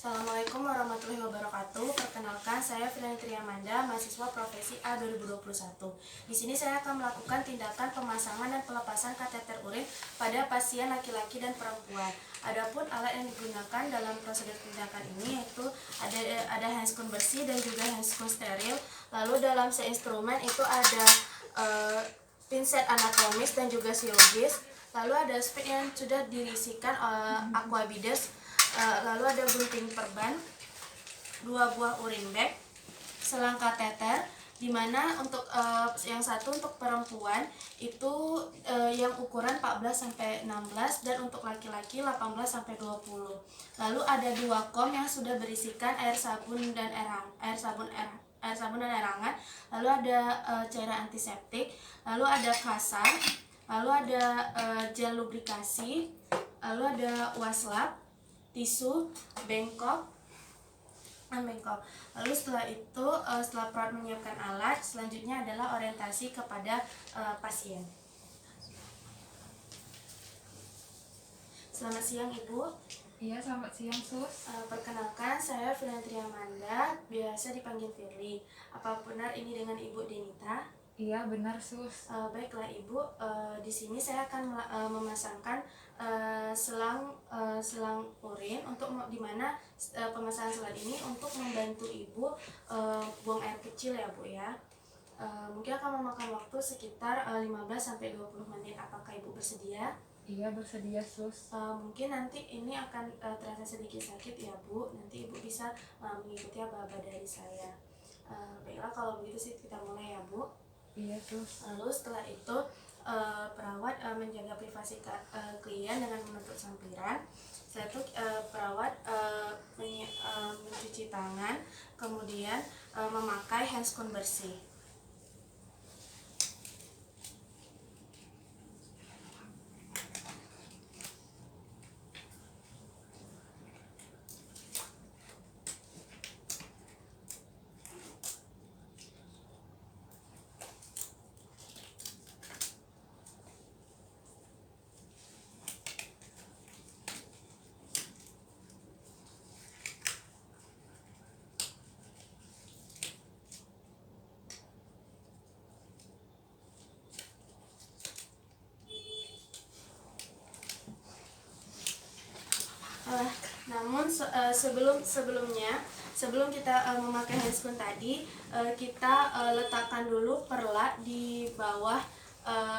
Assalamualaikum warahmatullahi wabarakatuh. Perkenalkan, saya Firani Triamanda, mahasiswa profesi A 2021. Di sini saya akan melakukan tindakan pemasangan dan pelepasan kateter urin pada pasien laki-laki dan perempuan. Adapun alat yang digunakan dalam prosedur tindakan ini yaitu ada handscoon bersih dan juga handscoon steril. Lalu dalam seinstrumen itu ada pinset anatomis dan juga silogis. Lalu ada speed yang sudah dirisikan aquabides. Lalu ada gunting perban, 2 buah urin bag, selang kateter, dimana untuk yang satu untuk perempuan itu yang ukuran 14-16 dan untuk laki-laki 18-20. Lalu ada 2 kom yang sudah berisikan air sabun dan air sabun dan air hangat. Lalu ada cairan antiseptik, lalu ada kasa, lalu ada gel lubrikasi, lalu ada waslap, tisu, bengkok. Lalu setelah itu, setelah perawat menyiapkan alat, selanjutnya adalah orientasi kepada pasien. Selamat siang Ibu. Iya, selamat siang Sus. Perkenalkan, saya Firani Triamanda, biasa dipanggil Firly. Apa benar ini dengan Ibu Denita? Iya, benar Sus. Baiklah Ibu, di sini saya akan memasangkan selang urin untuk dimana pemasangan selang ini untuk membantu Ibu buang air kecil ya Bu ya. Mungkin akan memakan waktu sekitar 15-20 menit. Apakah Ibu bersedia? Iya, bersedia Sus. Mungkin nanti ini akan terasa sedikit sakit ya Bu. Nanti Ibu bisa mengikuti aba-aba dari saya. Baiklah, kalau begitu sih kita mulai ya Bu. Iya Sus. Lalu setelah itu perawat menjaga privasi klien dengan menutup sampiran. Setelah itu perawat mencuci tangan, kemudian memakai handscoon bersih. Namun sebelum kita memakai handscoon tadi, kita letakkan dulu perla di bawah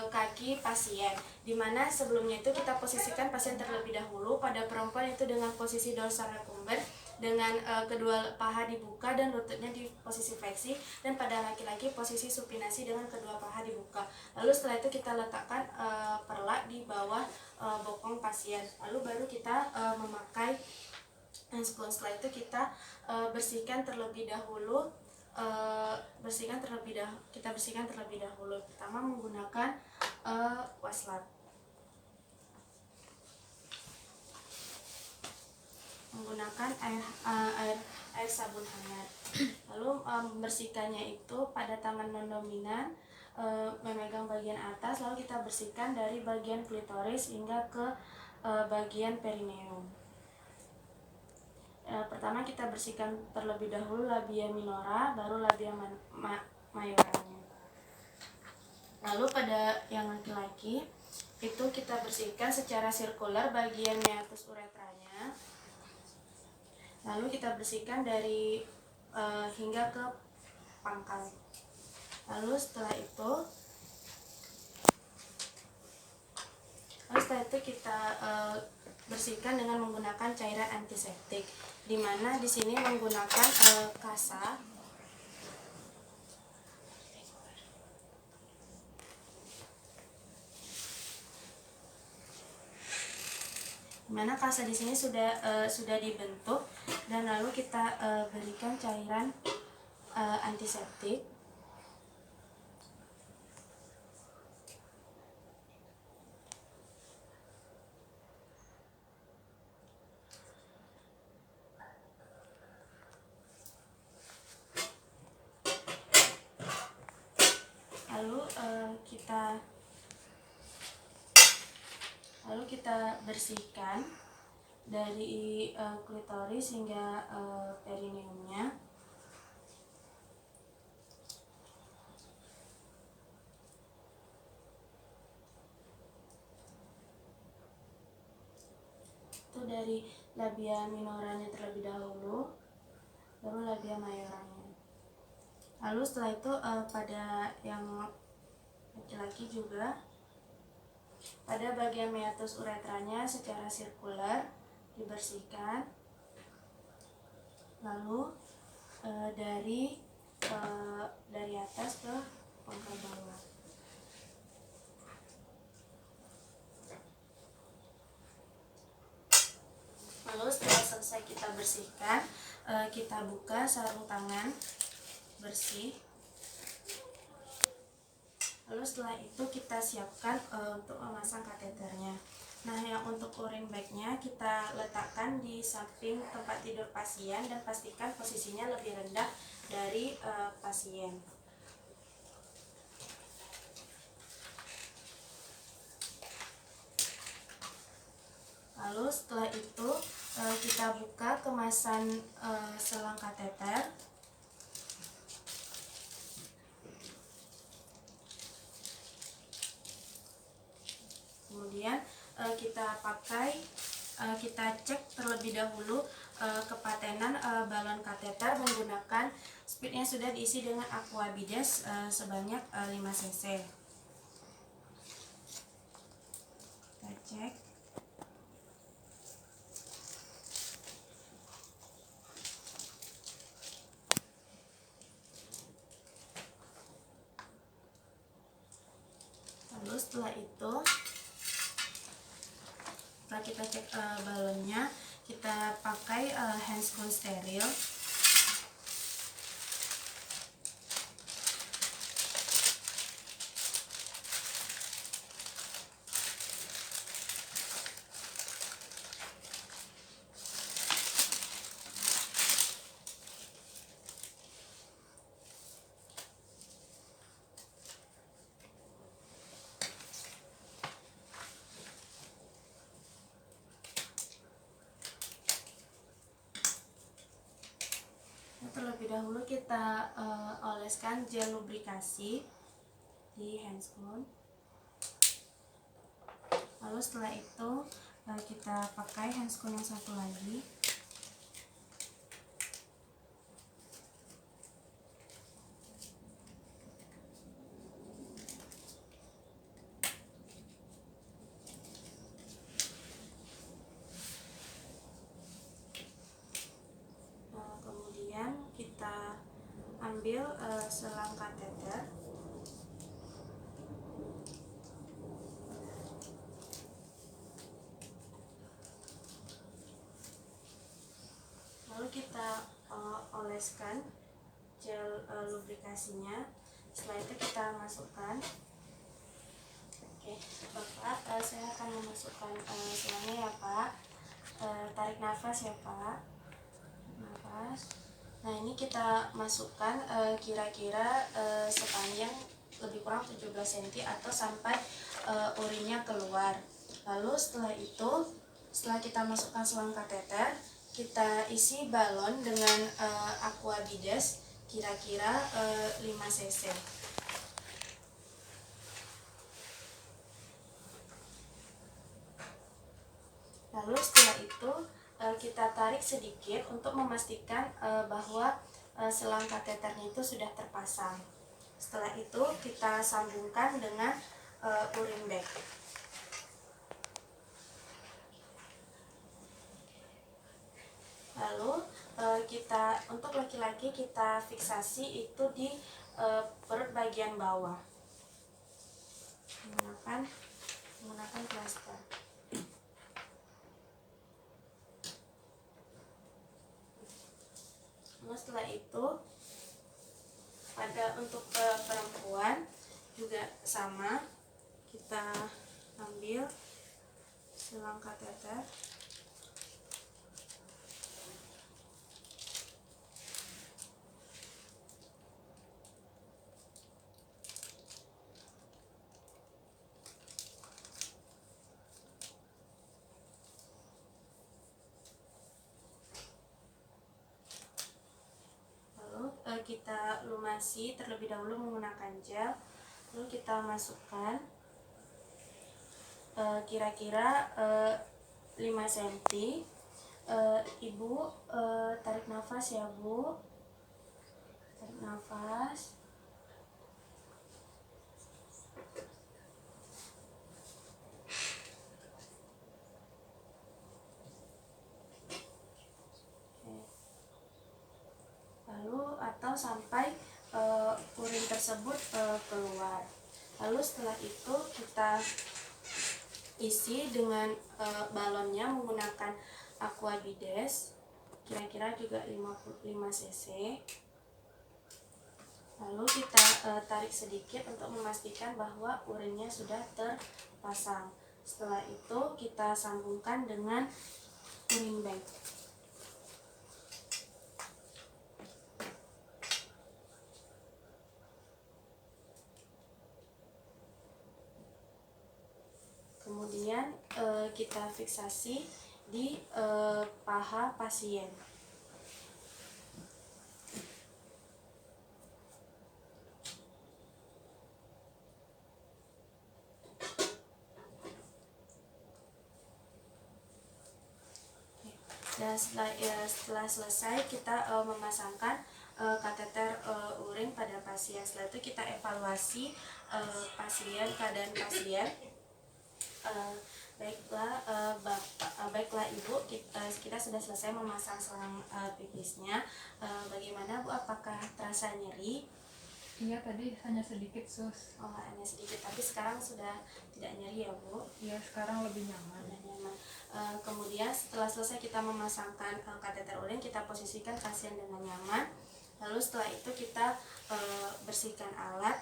kaki pasien, dimana sebelumnya itu kita posisikan pasien terlebih dahulu. Pada perempuan itu dengan posisi dorsal recumbens dengan kedua paha dibuka dan lututnya di posisi fleksi, dan pada laki-laki posisi supinasi dengan kedua paha dibuka. Lalu setelah itu kita letakkan perla di bawah bokong pasien, lalu baru kita memakai handscoon. Setelah itu kita bersihkan terlebih dahulu. Kita bersihkan terlebih dahulu. Pertama menggunakan waslap, menggunakan air sabun hangat. Lalu membersihkannya itu pada tangan non dominan, memegang bagian atas, lalu kita bersihkan dari bagian klitoris hingga ke bagian perineum. Pertama kita bersihkan terlebih dahulu labia minora, baru labia mayoranya. Lalu pada yang laki-laki itu kita bersihkan secara sirkular bagian meatus uretranya. Lalu kita bersihkan dari hingga ke pangkal. Lalu setelah itu kita bersihkan dengan menggunakan cairan antiseptik, dimana di sini menggunakan kasa. Dimana kasa di sini sudah dibentuk, dan lalu kita berikan cairan antiseptik. Lalu kita bersihkan dari klitoris hingga perineumnya. Itu dari labia minoranya terlebih dahulu, baru labia mayoranya. Lalu setelah itu pada yang laki-laki juga, pada bagian meatus uretranya secara sirkular dibersihkan. Lalu dari atas ke pangkal bawah. Lalu setelah selesai kita bersihkan, kita buka sarung tangan bersih. Lalu setelah itu kita siapkan untuk memasang kateternya. Nah, yang untuk urin bagnya kita letakkan di samping tempat tidur pasien dan pastikan posisinya lebih rendah dari pasien. Lalu setelah itu kita buka kemasan selang kateter. Kemudian kita cek terlebih dahulu kepatenan balon kateter menggunakan speednya sudah diisi dengan aqua bides sebanyak 5 cc. Kita cek. Lalu setelah itu, setelah kita cek balonnya, kita pakai handscone steril. Terlebih dahulu kita oleskan gel lubrikasi di handscone. Lalu setelah itu kita pakai handscone yang satu lagi. Kemudian kita ambil selang kateter. Lalu kita oleskan gel lubrikasinya. Setelah itu kita masukkan. Oke, Bapak, saya akan memasukkan selangnya ya, Pak. Tarik nafas ya, Pak. Nafas. Nah, ini kita masukkan kira-kira sepanjang lebih kurang 17 cm atau sampai urinnya keluar. Lalu setelah itu, setelah kita masukkan selang kateter, kita isi balon dengan aqua bides kira-kira 5 cc. Lalu setelah itu kita tarik sedikit untuk memastikan bahwa selang kateternya itu sudah terpasang. Setelah itu kita sambungkan dengan urin bag. Lalu untuk laki-laki kita fiksasi itu di perut bagian bawah menggunakan plaster. Lalu setelah itu untuk perempuan juga sama, kita ambil selang kateter. kita lumasi terlebih dahulu menggunakan gel. Lalu kita masukkan kira-kira 5 cm. Ibu tarik nafas ya Bu, tarik nafas. Lalu atau sampai urin tersebut keluar. Lalu setelah itu kita isi dengan balonnya menggunakan aqua bides, kira-kira juga 55 cc. Lalu kita tarik sedikit untuk memastikan bahwa urinnya sudah terpasang. Setelah itu kita sambungkan dengan urin bag. Kemudian kita fiksasi di paha pasien. Dan setelah selesai kita memasangkan kateter urin pada pasien. Setelah itu kita evaluasi keadaan pasien. Baiklah Ibu, kita sudah selesai memasang selang pipisnya. Bagaimana Bu, apakah terasa nyeri? Iya, tadi hanya sedikit sus. Oh, hanya sedikit, tapi sekarang sudah tidak nyeri ya Bu? Iya, sekarang lebih nyaman. Kemudian setelah selesai kita memasangkan kateter urin, kita posisikan pasien dengan nyaman. Lalu setelah itu kita bersihkan alat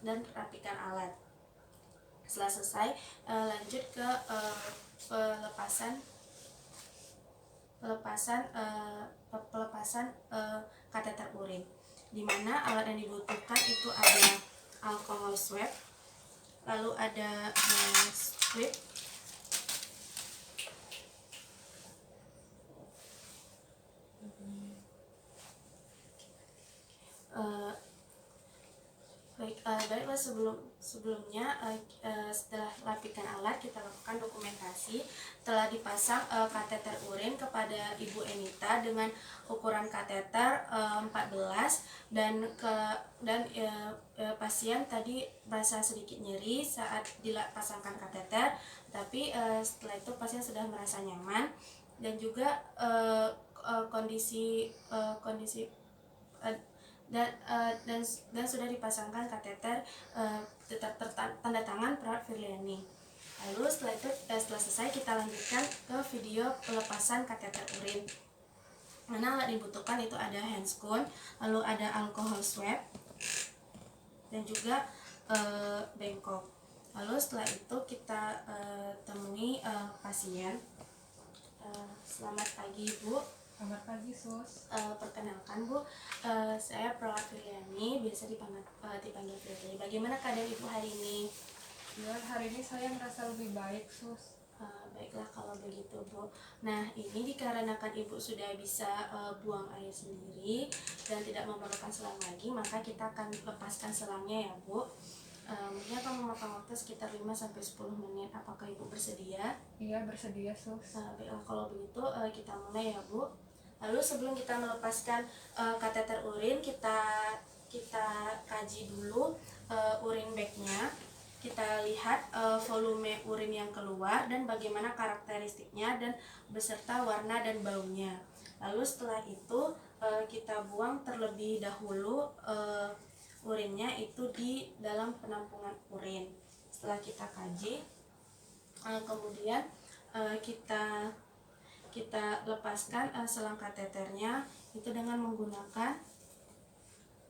dan rapikan alat. Setelah selesai, lanjut ke pelepasan kateter urin, di mana alat yang dibutuhkan itu ada alkohol swab, lalu ada strip, baiklah sebelumnya setelah rapikan alat kita lakukan dokumentasi. Telah dipasang kateter urin kepada Ibu Enita dengan ukuran kateter 14 dan pasien tadi merasa sedikit nyeri saat dipasangkan kateter, tapi setelah itu pasien sudah merasa nyaman dan juga kondisi dan sudah dipasangkan kateter tanda tangan Pra Firliani. Lalu setelah selesai kita lanjutkan ke video pelepasan kateter urin. Mana alat dibutuhkan itu ada handscoon, lalu ada alkohol swab dan juga bengkok. Lalu setelah itu kita temui pasien. Selamat pagi Bu. Selamat pagi sus. Perkenalkan Bu, saya Pra Firliani, biasa dipanggil Firly. Bagaimana keadaan Ibu hari ini? Ya, hari ini saya merasa lebih baik sus. Baiklah kalau begitu Bu. Nah, ini dikarenakan Ibu sudah bisa buang air sendiri dan tidak memerlukan selang lagi, maka kita akan lepaskan selangnya ya Bu. Mungkin akan memakan waktu sekitar 5-10 menit. Apakah Ibu bersedia? Iya, bersedia sus. Baiklah kalau begitu kita mulai ya Bu. Lalu sebelum kita melepaskan kateter urin, kita kaji dulu urin bagnya. Kita lihat volume urin yang keluar dan bagaimana karakteristiknya dan beserta warna dan baunya. Lalu setelah itu kita buang terlebih dahulu urinnya itu di dalam penampungan urin. Setelah kita kaji, kemudian kita lepaskan selang kateternya itu dengan menggunakan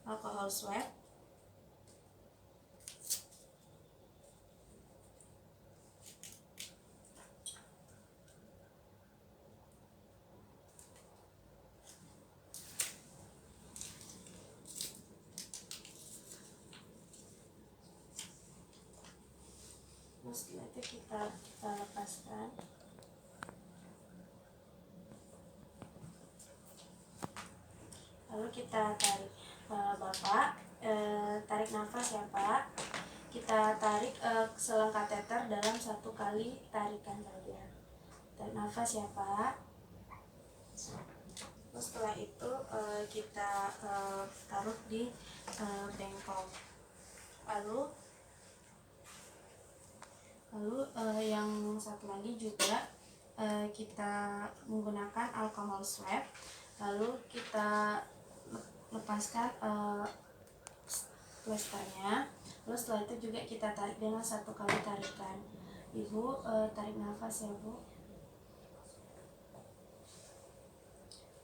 alkohol swab. Setelah itu kita lepaskan. Lalu kita tarik. Bapak, tarik nafas ya Pak. Kita tarik selang kateter dalam 1 kali tarikan saja. Tarik nafas ya Pak. Terus setelah itu kita taruh di bengkok. Lalu yang satu lagi juga kita menggunakan alcohol swab. Lalu kita lepaskan plasternya. Lalu setelah itu juga kita tarik dengan 1 kali tarikan. Ibu tarik nafas ya Bu.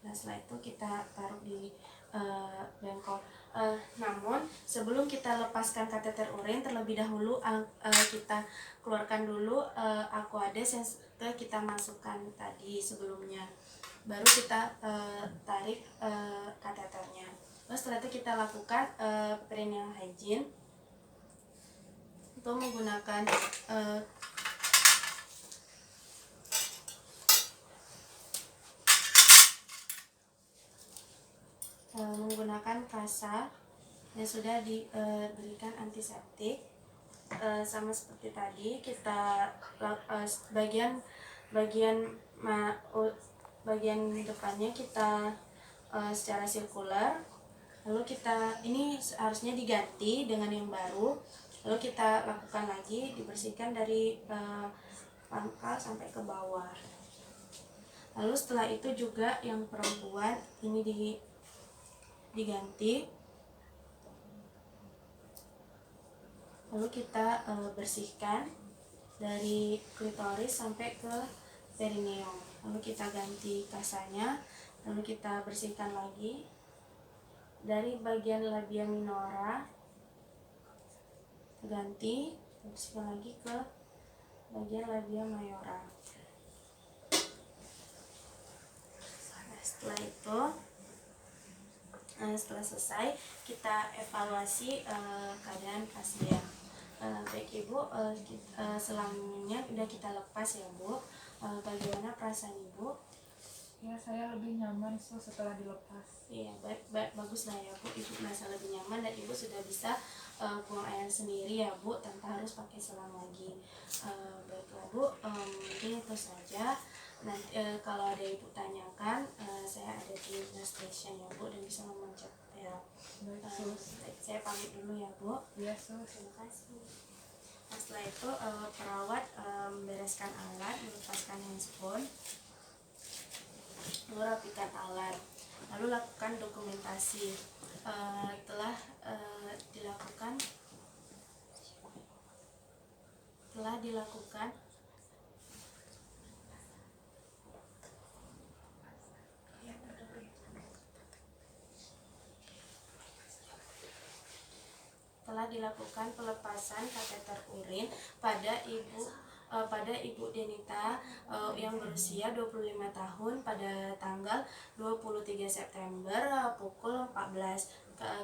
Nah setelah itu kita taruh di bengkok. Namun sebelum kita lepaskan kateter urin, terlebih dahulu kita keluarkan dulu Aquades yang kita masukkan tadi sebelumnya. Baru kita tarik kateternya. Lalu setelah itu kita lakukan perineal hygiene untuk menggunakan kasa yang sudah diberikan antiseptik. Sama seperti tadi, kita bagian depannya kita secara sirkular. Lalu ini harusnya diganti dengan yang baru. Lalu kita lakukan lagi, dibersihkan dari pangkal sampai ke bawah. Lalu setelah itu juga yang perempuan ini diganti. Lalu kita bersihkan dari klitoris sampai ke perineum. Lalu kita ganti kasanya. Lalu kita bersihkan lagi dari bagian labia minora. Ganti, bersihkan lagi ke bagian labia mayora. Setelah itu, setelah selesai, kita evaluasi keadaan pasien. Baik Ibu, selangnya sudah kita lepas ya Bu. Bagaimana perasaan Ibu? Ya, saya lebih nyaman setelah dilepas. Iya, bagus lah ya Bu. Ibu merasa lebih nyaman dan Ibu sudah bisa buang air sendiri ya Bu, tanpa harus pakai selang lagi. Baiklah Bu, mungkin itu saja. Nanti kalau ada Ibu tanyakan, saya ada di nurse station ya Bu, dan bisa memencet ya. Baik, Sus. Saya pamit dulu ya Bu. Iya, Sus. Terima kasih. Nah, setelah itu perawat membereskan alat, melepaskan handphone, lalu rapikan alat, lalu lakukan dokumentasi. Telah dilakukan pelepasan kateter urin pada Ibu Denita yang berusia 25 tahun pada tanggal 23 September pukul 14.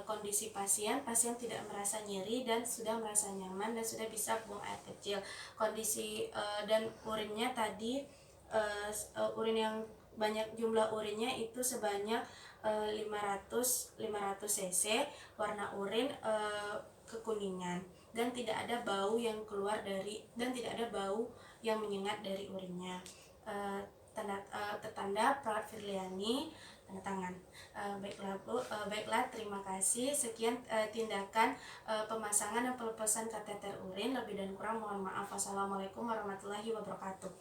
Kondisi pasien tidak merasa nyeri dan sudah merasa nyaman dan sudah bisa buang air kecil. Kondisi dan urinnya tadi urin yang banyak, jumlah urinnya itu sebanyak 500 cc, warna urin kekuningan, dan tidak ada bau yang menyengat dari urinnya. Tertanda Perawat Firliani, tanda tangan. Baiklah Bu, terima kasih. Sekian tindakan pemasangan dan pelepasan kateter urin. Lebih dan kurang mohon maaf. Wassalamualaikum warahmatullahi wabarakatuh.